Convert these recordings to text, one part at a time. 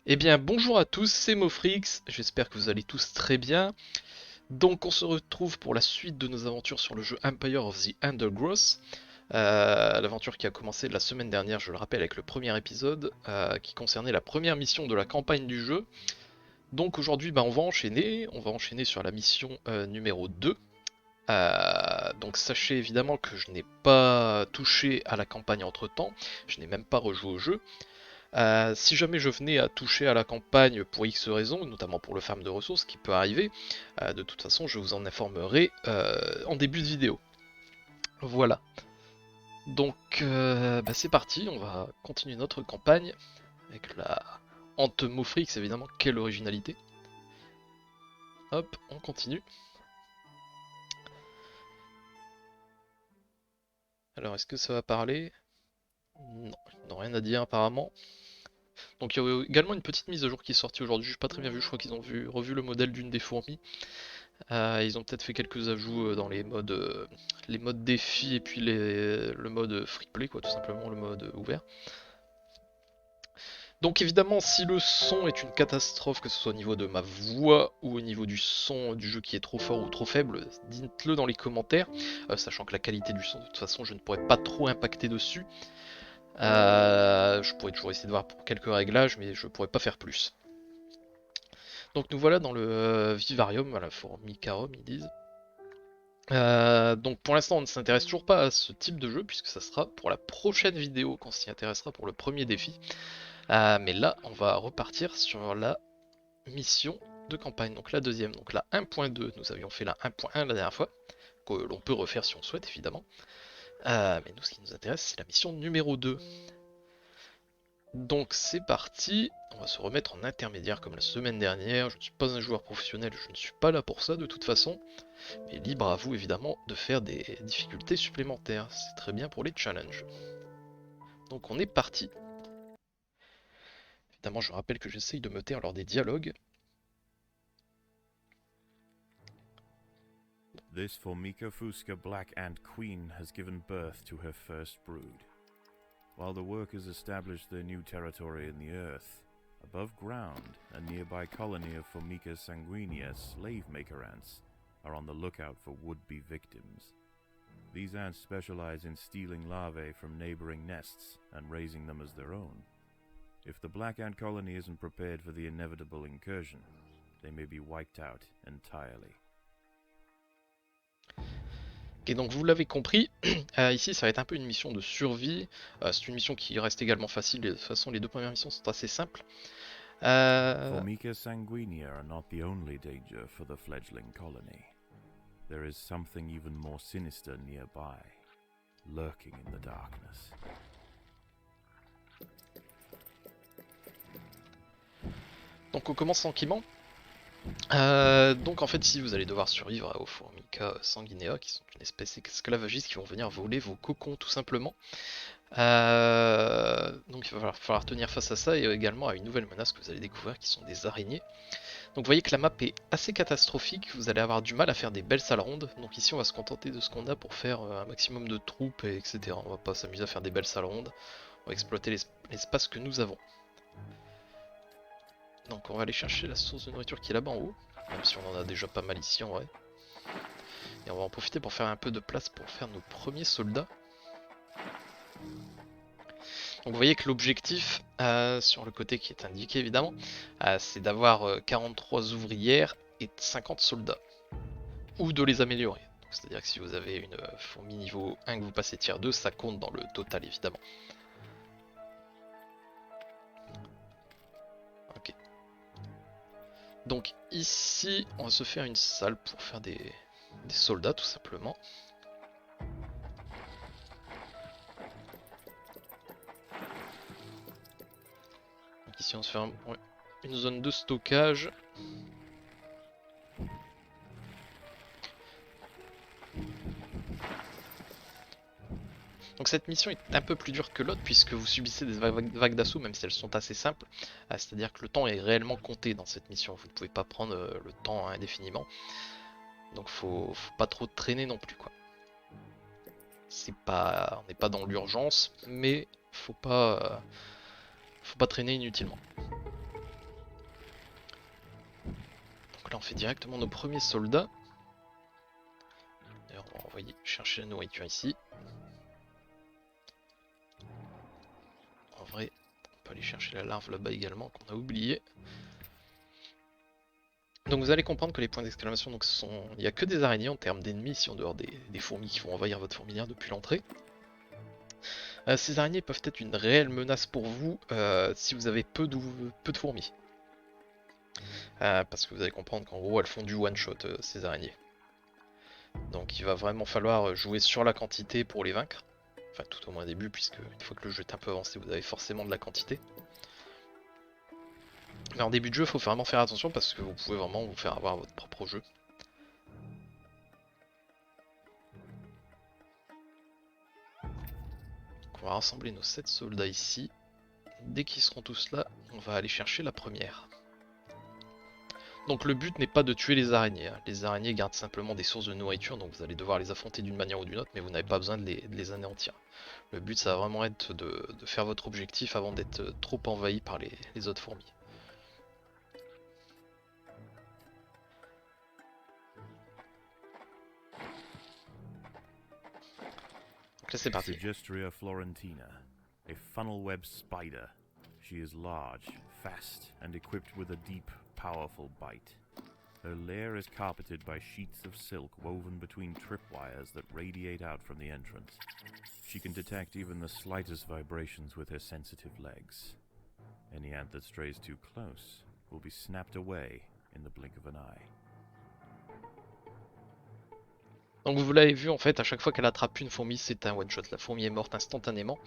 Eh bien, bonjour à tous, c'est Mofrix, j'espère que vous allez tous très bien. Donc, on se retrouve pour la suite de nos aventures sur le jeu Empire of the Undergrowth. L'aventure qui a commencé la semaine dernière, je le rappelle, avec le premier épisode, qui concernait la première mission de la campagne du jeu. Donc aujourd'hui, on va enchaîner sur la mission numéro 2. Donc sachez évidemment que je n'ai pas touché à la campagne entre temps, je n'ai même pas rejoué au jeu. Si jamais je venais à toucher à la campagne pour X raisons, notamment pour le farm de ressources qui peut arriver, de toute façon je vous en informerai en début de vidéo. Voilà. Donc c'est parti, on va continuer notre campagne avec la Hante Mofrix évidemment, quelle originalité. Hop, on continue. Alors est-ce que ça va parler? Non, ils n'ont rien à dire apparemment. Donc il y a également une petite mise à jour qui est sortie aujourd'hui, j'ai pas très bien vu, je crois qu'ils ont revu le modèle d'une des fourmis. Ils ont peut-être fait quelques ajouts dans les modes défi et puis le mode free play, quoi, tout simplement, le mode ouvert. Donc évidemment, si le son est une catastrophe, que ce soit au niveau de ma voix ou au niveau du son du jeu qui est trop fort ou trop faible, dites-le dans les commentaires, sachant que la qualité du son, de toute façon, je ne pourrais pas trop impacter dessus. Je pourrais toujours essayer de voir pour quelques réglages, mais je pourrais pas faire plus. Donc nous voilà dans le vivarium, voilà, formicarum ils disent. Donc pour l'instant on ne s'intéresse toujours pas à ce type de jeu puisque ça sera pour la prochaine vidéo qu'on s'y intéressera pour le premier défi. Mais là on va repartir sur la mission de campagne, donc la deuxième. Donc la 1.2, nous avions fait la 1.1 la dernière fois, que l'on peut refaire si on souhaite évidemment. Mais nous ce qui nous intéresse c'est la mission numéro 2. Donc c'est parti, on va se remettre en intermédiaire comme la semaine dernière. Je ne suis pas un joueur professionnel, je ne suis pas là pour ça de toute façon. Mais libre à vous évidemment de faire des difficultés supplémentaires, c'est très bien pour les challenges. Donc on est parti. Évidemment je rappelle que j'essaye de me taire lors des dialogues. This Formica Fusca Black Ant Queen has given birth to her first brood. While the workers establish their new territory in the earth, above ground, a nearby colony of Formica sanguinea slave maker ants are on the lookout for would-be victims. These ants specialize in stealing larvae from neighboring nests and raising them as their own. If the black ant colony isn't prepared for the inevitable incursion, they may be wiped out entirely. Et donc vous l'avez compris, ici ça va être un peu une mission de survie. C'est une mission qui reste également facile, de toute façon les deux premières missions sont assez simples. Formica sanguinea are not the only danger for the fledgling colony. There is something even more sinister nearby, lurking in the darkness. Donc on commence tranquillement. Donc en fait ici vous allez devoir survivre aux Formica sanguinea qui sont une espèce esclavagiste qui vont venir voler vos cocons tout simplement. Donc il va falloir tenir face à ça et également à une nouvelle menace que vous allez découvrir qui sont des araignées. Donc vous voyez que la map est assez catastrophique, vous allez avoir du mal à faire des belles salles rondes. Donc ici on va se contenter de ce qu'on a pour faire un maximum de troupes et etc. On va pas s'amuser à faire des belles salles rondes, on va exploiter l'espace que nous avons. Donc on va aller chercher la source de nourriture qui est là-bas en haut, même si on en a déjà pas mal ici en vrai. Et on va en profiter pour faire un peu de place pour faire nos premiers soldats. Donc vous voyez que l'objectif, sur le côté qui est indiqué évidemment, c'est d'avoir 43 ouvrières et 50 soldats. Ou de les améliorer. C'est-à-dire que si vous avez une fourmi niveau 1 que vous passez tier 2, ça compte dans le total évidemment. Ok. Donc ici, on va se faire une salle pour faire des soldats tout simplement. Donc ici on se fait une zone de stockage. Donc cette mission est un peu plus dure que l'autre puisque vous subissez des vagues d'assaut même si elles sont assez simples. C'est-à-dire que le temps est réellement compté dans cette mission. Vous ne pouvez pas prendre le temps indéfiniment. Donc faut pas trop traîner non plus quoi. On n'est pas dans l'urgence, mais faut pas traîner inutilement. là on fait directement nos premiers soldats. D'ailleurs on va envoyer chercher la nourriture ici. En vrai, on peut aller chercher la larve là-bas également qu'on a oublié. Donc vous allez comprendre que les points d'exclamation, donc il n'y a que des araignées en termes d'ennemis ici en dehors des fourmis qui vont envahir votre fourmilière depuis l'entrée. Ces araignées peuvent être une réelle menace pour vous si vous avez peu de fourmis. Parce que vous allez comprendre qu'en gros elles font du one shot ces araignées. Donc il va vraiment falloir jouer sur la quantité pour les vaincre. Enfin tout au moins au début, puisque une fois que le jeu est un peu avancé vous avez forcément de la quantité. Mais en début de jeu il faut vraiment faire attention parce que vous pouvez vraiment vous faire avoir votre propre jeu. On va rassembler nos 7 soldats ici. Dès qu'ils seront tous là, on va aller chercher la première. Donc le but n'est pas de tuer les araignées. Les araignées gardent simplement des sources de nourriture, donc vous allez devoir les affronter d'une manière ou d'une autre, mais vous n'avez pas besoin de les anéantir. Le but ça va vraiment être de faire votre objectif avant d'être trop envahi par les autres fourmis. Donc là c'est parti. Segestria florentina, a funnel web spider. She is large, fast, and equipped with a deep, powerful bite. Her lair is carpeted by sheets of silk woven between tripwires that radiate out from the entrance. She can detect even the slightest vibrations with her sensitive legs. Any ant that strays too close will be snapped away in the blink of an eye. Donc vous l'avez vu en fait, à chaque fois qu'elle attrape une fourmi, c'est un one shot. La fourmi est morte instantanément.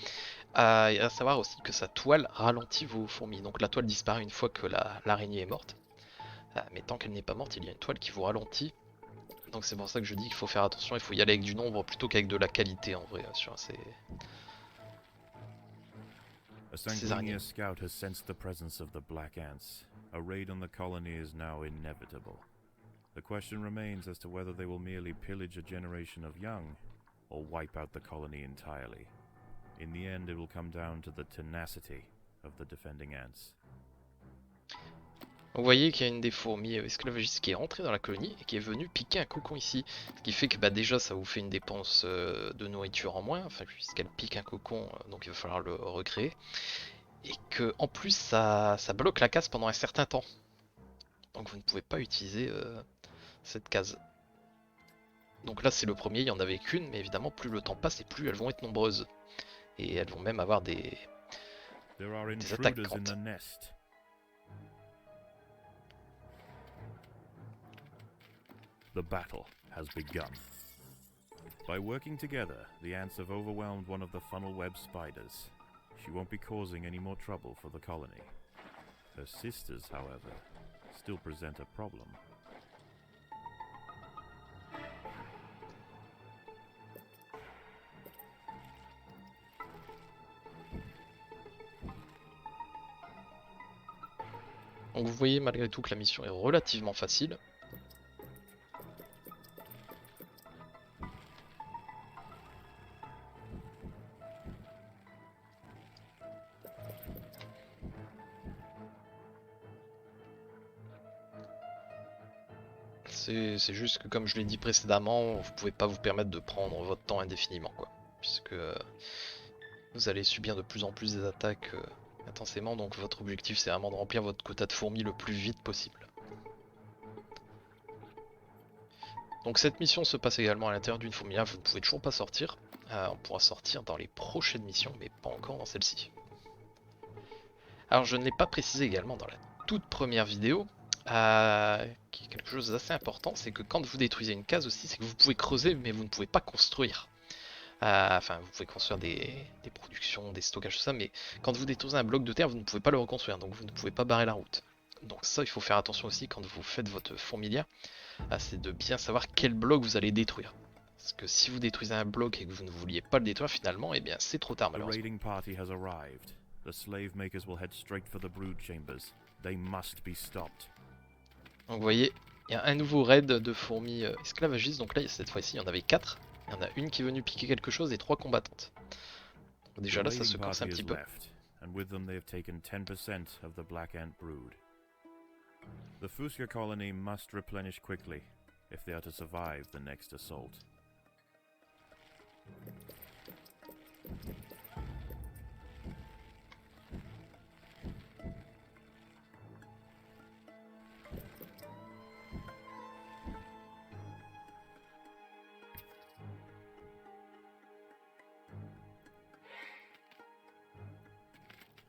Et à savoir aussi que sa toile ralentit vos fourmis. Donc la toile disparaît une fois que l'araignée est morte. Mais tant qu'elle n'est pas morte, il y a une toile qui vous ralentit. Donc c'est pour ça que je dis qu'il faut faire attention, il faut y aller avec du nombre plutôt qu'avec de la qualité en vrai sur ces araignées. A Sanguinius scout has sensed the presence of the black ants. A raid on the colony is now inevitable. The question remains as to whether they will merely pillage a generation of young, or wipe out the colony entirely. In the end, it will come down to the tenacity of the defending ants. Vous voyez qu'il y a une des fourmis esclavagistes qui est rentrée dans la colonie et qui est venue piquer un cocon ici. Ce qui fait que bah, déjà ça vous fait une dépense de nourriture en moins, enfin puisqu'elle pique un cocon, donc il va falloir le recréer. Et que en plus ça bloque la case pendant un certain temps. Donc vous ne pouvez pas utiliser cette case. Donc là c'est le premier, il n'y en avait qu'une, mais évidemment plus le temps passe et plus elles vont être nombreuses. Et elles vont même avoir des attaques grandes. The battle has begun. By working together, the ants have overwhelmed one of the funnel web spiders. She won't be causing any more trouble for the colony. Her sisters, however, still present a problem. Donc vous voyez malgré tout que la mission est relativement facile. C'est juste que comme je l'ai dit précédemment, vous pouvez pas vous permettre de prendre votre temps indéfiniment quoi. Puisque vous allez subir de plus en plus des attaques intensément, donc votre objectif c'est vraiment de remplir votre quota de fourmis le plus vite possible. Donc cette mission se passe également à l'intérieur d'une fourmilière, vous ne pouvez toujours pas sortir. On pourra sortir dans les prochaines missions, mais pas encore dans celle-ci. Alors je ne l'ai pas précisé également dans la toute première vidéo, qui est quelque chose d'assez important, c'est que quand vous détruisez une case aussi, c'est que vous pouvez creuser, mais vous ne pouvez pas construire. Enfin, vous pouvez construire des productions, des stockages, tout ça, mais quand vous détruisez un bloc de terre, vous ne pouvez pas le reconstruire, donc vous ne pouvez pas barrer la route. Donc ça, il faut faire attention aussi quand vous faites votre fourmilière, c'est de bien savoir quel bloc vous allez détruire. Parce que si vous détruisez un bloc et que vous ne vouliez pas le détruire finalement, eh bien c'est trop tard malheureusement. Donc vous voyez, il y a un nouveau raid de fourmis esclavagistes, donc là cette fois-ci il y en avait 4. Il y en a une qui est venue piquer quelque chose et 3 combattantes. Donc déjà là ça se corse un petit peu. The Fuska colony must replenish quickly if they are to survive the next assault.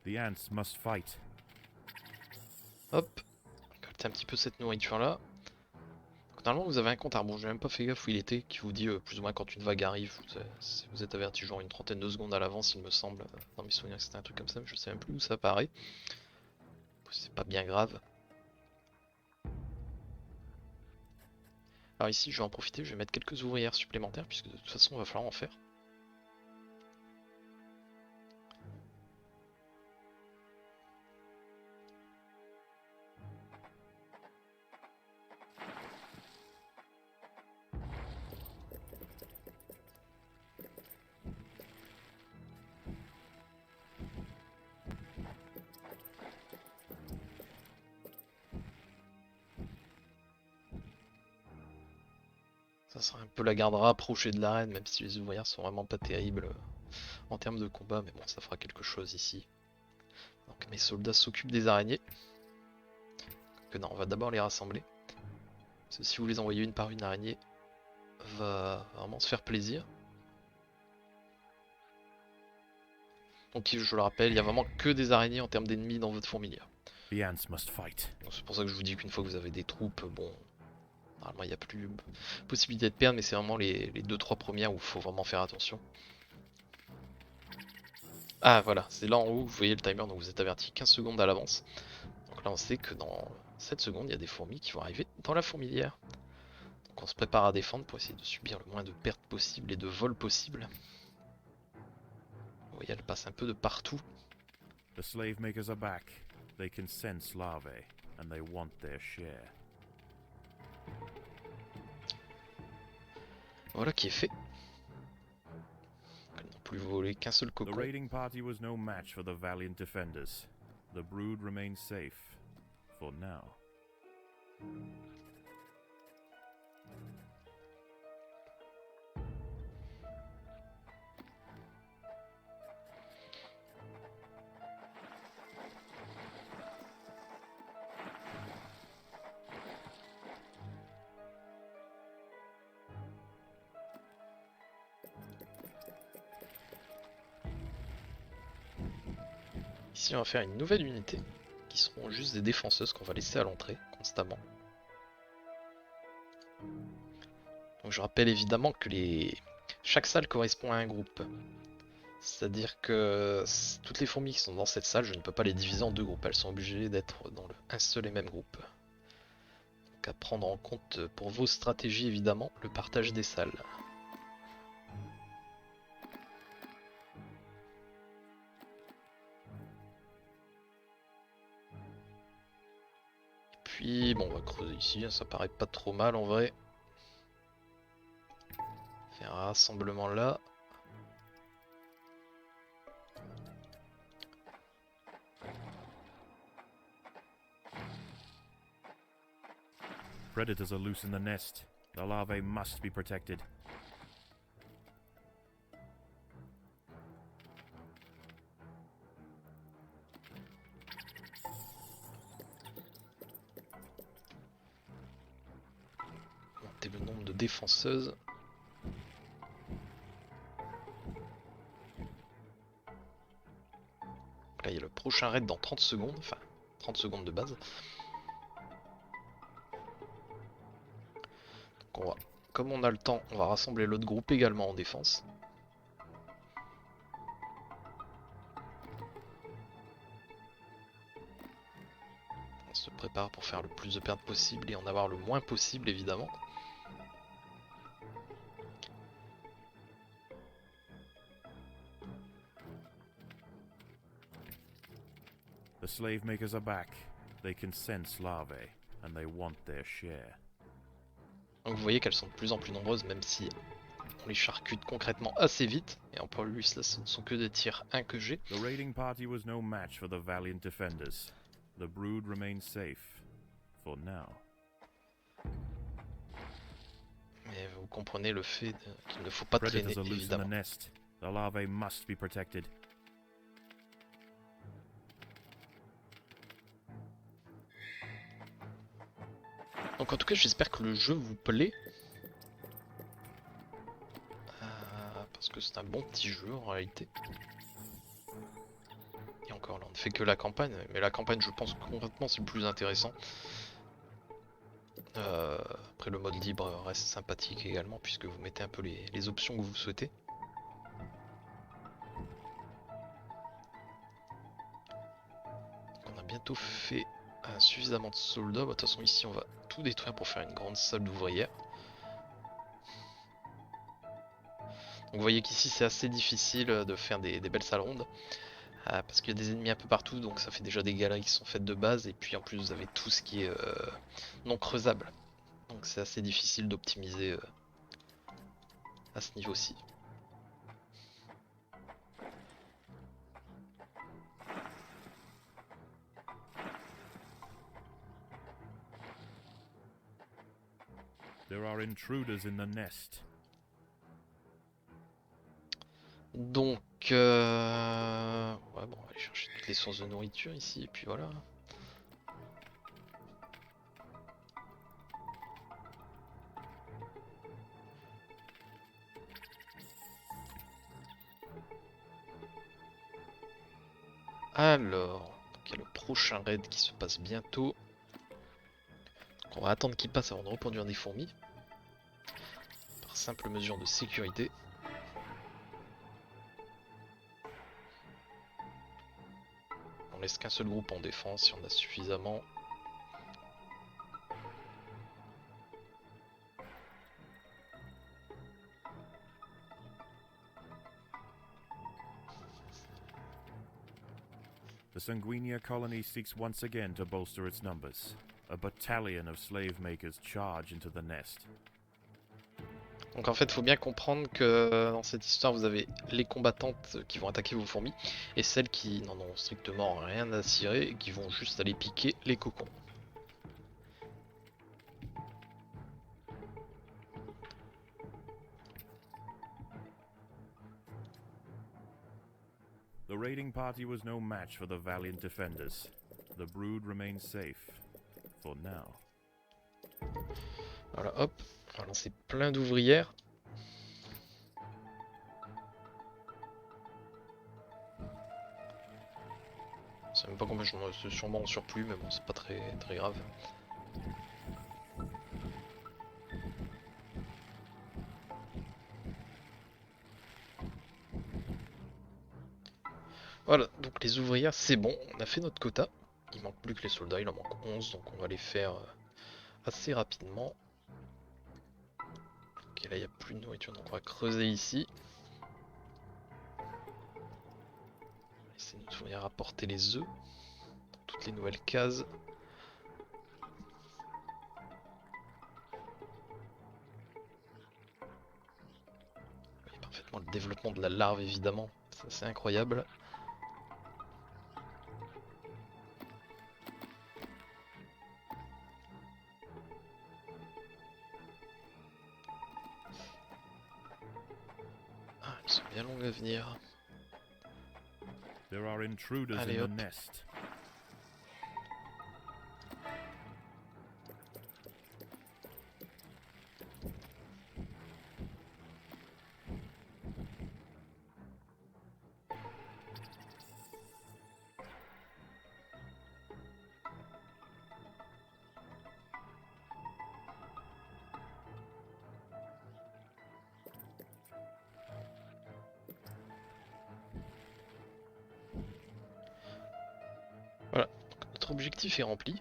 The ants must fight. Hop, collecter un petit peu cette nourriture là. Normalement vous avez un compte à rebours, j'ai même pas fait gaffe où il était, qui vous dit plus ou moins quand une vague arrive. Vous êtes averti genre une trentaine de secondes à l'avance il me semble. Dans mes souvenirs que c'était un truc comme ça, mais je sais même plus où ça apparaît. C'est pas bien grave. Alors ici je vais en profiter, je vais mettre quelques ouvrières supplémentaires puisque de toute façon il va falloir en faire. Ça sera un peu la garde rapprochée de l'arène, même si les ouvrières sont vraiment pas terribles en termes de combat, mais bon, ça fera quelque chose ici. Donc mes soldats s'occupent des araignées. Que non, on va d'abord les rassembler. Parce que si vous les envoyez une par une, l'araignée va vraiment se faire plaisir. Donc je le rappelle, il n'y a vraiment que des araignées en termes d'ennemis dans votre fourmilière. The ants must fight. C'est pour ça que je vous dis qu'une fois que vous avez des troupes, bon, normalement il n'y a plus possibilité de perdre, mais c'est vraiment les 2-3 premières où il faut vraiment faire attention. Ah voilà, c'est là en haut, vous voyez le timer, donc vous êtes averti 15 secondes à l'avance. Donc là on sait que dans 7 secondes, il y a des fourmis qui vont arriver dans la fourmilière. Donc on se prépare à défendre pour essayer de subir le moins de pertes possibles et de vols possibles. Vous voyez, elle passe un peu de partout. The slave makers are back. They can sense larvae, and they want their share. Voilà qui est fait. Elle n'a plus volé qu'un seul The cocon. raiding party was no match for the valiant defenders. The brood remains safe. For now. Ici on va faire une nouvelle unité, qui seront juste des défenseuses qu'on va laisser à l'entrée, constamment. Donc je rappelle évidemment que chaque salle correspond à un groupe. C'est-à-dire que toutes les fourmis qui sont dans cette salle, je ne peux pas les diviser en deux groupes, elles sont obligées d'être dans un seul et même groupe. Donc à prendre en compte pour vos stratégies évidemment, le partage des salles. Puis bon, on va creuser ici, ça paraît pas trop mal en vrai. Faire un rassemblement là. Predators are loose in the nest. The larvae must be protected. Monter le nombre de défenseuses. Là il y a le prochain raid dans 30 secondes, enfin 30 secondes de base. Donc comme on a le temps, on va rassembler l'autre groupe également en défense. On se prépare pour faire le plus de pertes possible et en avoir le moins possible évidemment. The slave makers are back. They can sense larvae, and they want their share. Donc vous voyez qu'elles sont de plus en plus nombreuses, même si on les charcute concrètement assez vite. Et en plus là ce ne sont que des tirs 1 que j'ai. The raiding party was no match for the valiant defenders. The brood remains safe. for now. Mais vous comprenez le fait qu'il ne faut pas traîner, Predators are loose in the évidemment. nest. The larvae must be protected. Donc en tout cas, j'espère que le jeu vous plaît. Parce que c'est un bon petit jeu en réalité. Et encore là, on ne fait que la campagne. Mais la campagne, je pense concrètement, c'est le plus intéressant. Après, le mode libre reste sympathique également, puisque vous mettez un peu les options que vous souhaitez. Donc, on a bientôt fait suffisamment de soldats. De toute façon, ici, on va tout détruire pour faire une grande salle d'ouvrières. Donc vous voyez qu'ici c'est assez difficile de faire des belles salles rondes parce qu'il y a des ennemis un peu partout, donc ça fait déjà des galeries qui sont faites de base, et puis en plus vous avez tout ce qui est non creusable, donc c'est assez difficile d'optimiser à ce niveau-ci. There are intruders in the nest. Donc ouais, bon, on va aller chercher toutes les sources de nourriture ici, et puis voilà. Alors, donc il y a le prochain raid qui se passe bientôt. Donc on va attendre qu'il passe avant de reproduire des fourmis. Par simple mesure de sécurité. On laisse qu'un seul groupe en défense si on a suffisamment. The Sanguinia colony seeks once again to bolster its numbers. A battalion of slave makers charge into the nest. Donc en fait, il faut bien comprendre que dans cette histoire, vous avez les combattantes qui vont attaquer vos fourmis et celles qui n'en ont strictement rien à cirer et qui vont juste aller piquer les cocons. The raiding party was no match for the valiant defenders. The brood remains safe. For now. Voilà, hop, on va lancer plein d'ouvrières. Je sais même pas combien j'en ai sûrement en surplus, mais bon, c'est pas très grave. Voilà, donc les ouvrières, c'est bon, on a fait notre quota. Il manque plus que les soldats, il en manque 11, donc on va les faire assez rapidement. Ok, là il n'y a plus de nourriture, donc on va creuser ici. On va essayer de venir apporter les œufs dans toutes les nouvelles cases. Vous voyez parfaitement le développement de la larve évidemment, c'est assez incroyable. Ah, elles sont bien longues à venir. There are intruders Allez, in hop. the nest. Voilà, donc notre objectif est rempli.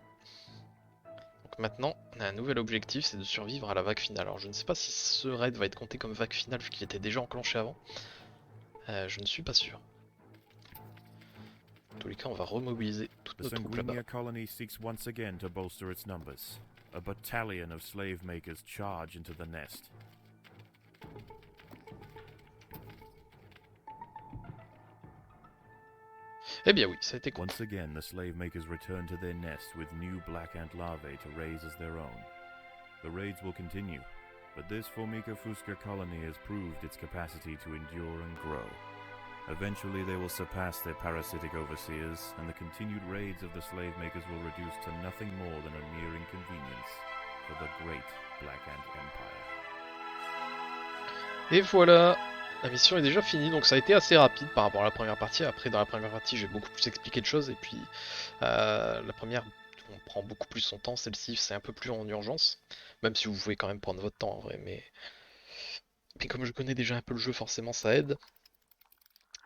Donc maintenant, on a un nouvel objectif, c'est de survivre à la vague finale. Alors je ne sais pas si ce raid va être compté comme vague finale vu qu'il était déjà enclenché avant. Je ne suis pas sûr. En tous les cas, on va remobiliser toute The notre troupe là-bas. Sanguinia colony seeks once again to bolster its numbers. A battalion of slave makers charge into the nest. Eh bien oui, ça a été compris. Once again, the slave makers return to their nest with new black ant larvae to raise as their own. The raids will continue, but this Formica Fusca colony has proved its capacity to endure and grow. Eventually they will surpass their parasitic overseers, and the continued raids of the slave makers will reduce to nothing more than a mere inconvenience for the great Black Ant Empire. Et voilà, la mission est déjà finie, donc ça a été assez rapide par rapport à la première partie. Après, dans la première partie, j'ai beaucoup plus expliqué de choses, et puis la première, on prend beaucoup plus son temps. Celle-ci, c'est un peu plus en urgence, même si vous pouvez quand même prendre votre temps en vrai, mais comme je connais déjà un peu le jeu, forcément ça aide.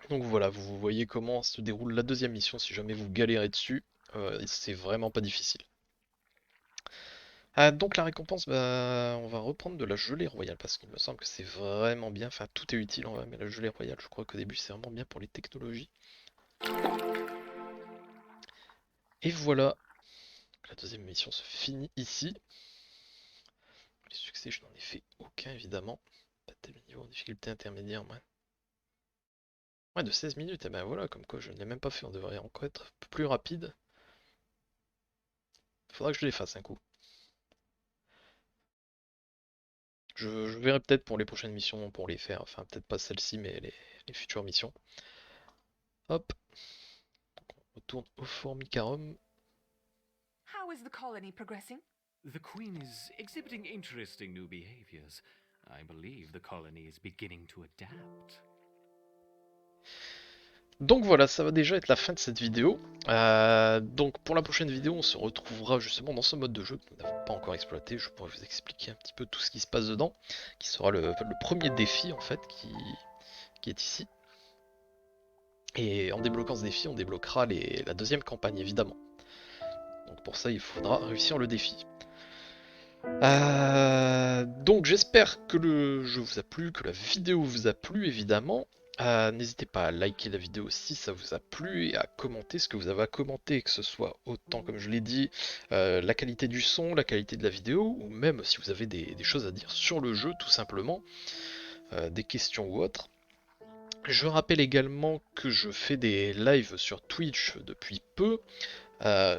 Donc voilà, vous voyez comment se déroule la deuxième mission si jamais vous galérez dessus. C'est vraiment pas difficile. Donc la récompense, bah, on va reprendre de la gelée royale parce qu'il me semble que c'est vraiment bien. Enfin, tout est utile en vrai, mais la gelée royale, je crois qu'au début c'est vraiment bien pour les technologies. Et voilà, la deuxième mission se finit ici. Les succès, je n'en ai fait aucun évidemment. Pas tel niveau en difficulté intermédiaire, moi. Ouais, de 16 minutes, et ben voilà, comme quoi je ne l'ai même pas fait, on devrait encore être un peu plus rapide. Faudra que je les fasse un coup. Je verrai peut-être pour les prochaines missions pour les faire, enfin peut-être pas celle-ci, mais les futures missions. Hop, on retourne au Formicarum. How is the colony progressing? The Queen is exhibiting interesting new behaviors. I believe the colony is beginning to adapt. Donc voilà, ça va déjà être la fin de cette vidéo. Donc pour la prochaine vidéo, on se retrouvera justement dans ce mode de jeu que nous n'avons pas encore exploité. Je pourrais vous expliquer un petit peu tout ce qui se passe dedans, qui sera le premier défi en fait, qui est ici. Et en débloquant ce défi, on débloquera la deuxième campagne évidemment. Donc pour ça, il faudra réussir le défi. Donc j'espère que le jeu vous a plu, que la vidéo vous a plu évidemment. N'hésitez pas à liker la vidéo si ça vous a plu et à commenter ce que vous avez à commenter, que ce soit autant comme je l'ai dit, la qualité du son, la qualité de la vidéo, ou même si vous avez des choses à dire sur le jeu tout simplement, des questions ou autres. Je rappelle également que je fais des lives sur Twitch depuis peu.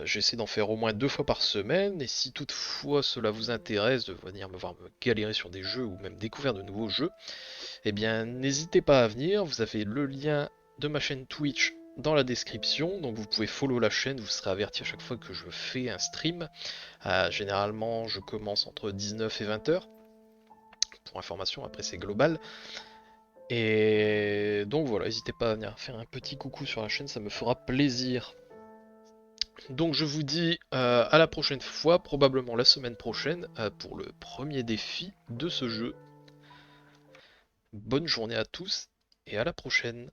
J'essaie d'en faire au moins 2 fois par semaine, et si toutefois cela vous intéresse de venir me voir me galérer sur des jeux ou même découvrir de nouveaux jeux, eh bien n'hésitez pas à venir, vous avez le lien de ma chaîne Twitch dans la description, donc vous pouvez follow la chaîne, vous serez averti à chaque fois que je fais un stream. Généralement je commence entre 19 et 20 heures, pour information, après c'est global. Et donc voilà, n'hésitez pas à venir faire un petit coucou sur la chaîne, ça me fera plaisir. Donc je vous dis à la prochaine fois, probablement la semaine prochaine, pour le premier défi de ce jeu. Bonne journée à tous et à la prochaine.